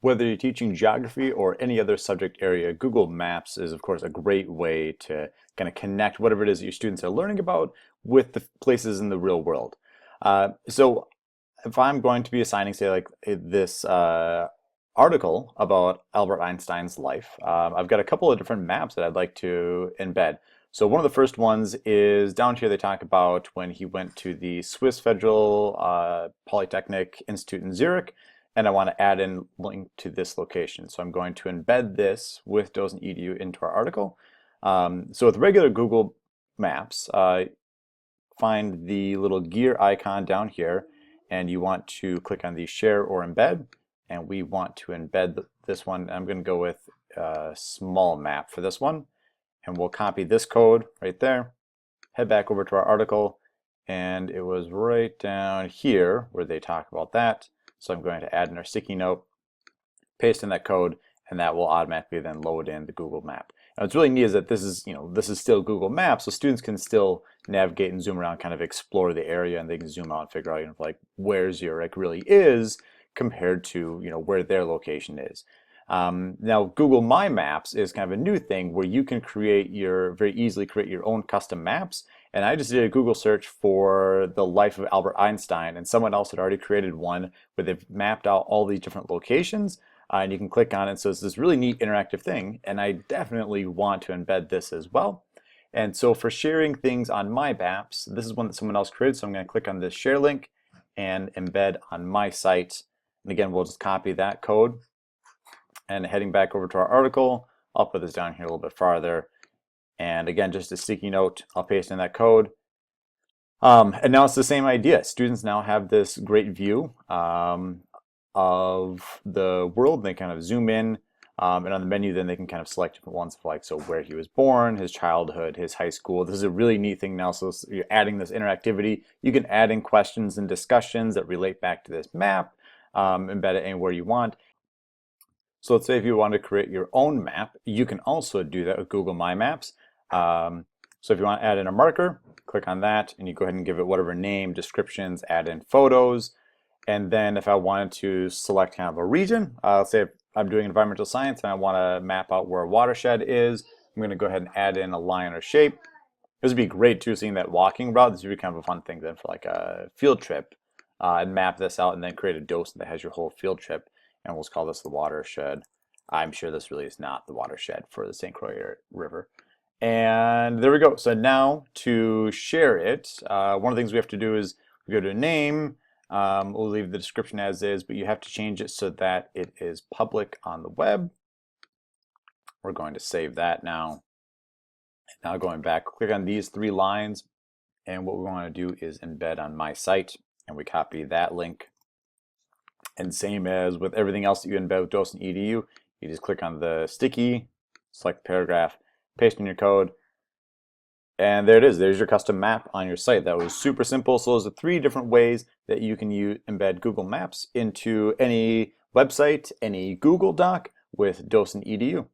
Whether you're teaching geography or any other subject area, Google Maps is, of course, a great way to kind of connect whatever it is that your students are learning about with the places in the real world. So if I'm going to be assigning, say, like this article about Albert Einstein's life, I've got a couple of different maps that I'd like to embed. So one of the first ones is down here. They talk about when he went to the Swiss Federal Polytechnic Institute in Zurich, and I want to add in link to this location. So I'm going to embed this with DocentEDU into our article. So with regular Google Maps, find the little gear icon down here, and you want to click on the share or embed, and we want to embed this one. I'm going to go with a small map for this one, and we'll copy this code right there, head back over to our article, and it was right down here where they talk about that. So I'm going to add in our sticky note, paste in that code, and that will automatically then load in the Google map. Now what's really neat is that this is still Google Maps, so students can still navigate and zoom around, kind of explore the area, and they can zoom out and figure out, like where Zurich really is compared to where their location is. Now Google My Maps is kind of a new thing where you can very easily create your own custom maps. And I just did a Google search for the life of Albert Einstein, and someone else had already created one where they've mapped out all these different locations, and you can click on it. So it's this really neat interactive thing, and I definitely want to embed this as well. And so for sharing things on my maps, this is one that someone else created, so I'm going to click on this share link and embed on my site. And again, we'll just copy that code, and heading back over to our article, I'll put this down here a little bit farther. And again, just a sticky note, I'll paste in that code. And now it's the same idea. Students now have this great view of the world. They kind of zoom in, and on the menu then they can kind of select different ones, like so where he was born, his childhood, his high school. This is a really neat thing now. So you're adding this interactivity. You can add in questions and discussions that relate back to this map, embed it anywhere you want. So let's say if you want to create your own map, you can also do that with Google My Maps. So if you want to add in a marker, click on that, and you go ahead and give it whatever name, descriptions, add in photos. And then if I wanted to select kind of a region, let's say if I'm doing environmental science and I want to map out where a watershed is, I'm going to go ahead and add in a line or shape. This would be great too, seeing that walking route. This would be kind of a fun thing then for like a field trip, and map this out and then create a docent that has your whole field trip. And we'll just call this the watershed. I'm sure this really is not the watershed for the St. Croix River. And there we go. So now to share it, one of the things we have to do is we go to name. We'll leave the description as is, but you have to change it so that it is public on the web. We're going to save that now. Now going back, click on these 3 lines, and what we want to do is embed on my site, and we copy that link. And same as with everything else that you embed with DocentEDU, you just click on the sticky, select the paragraph, paste in your code, and there it is. There's your custom map on your site. That was super simple. So those are 3 different ways that you can embed Google Maps into any website, any Google Doc with DocentEDU.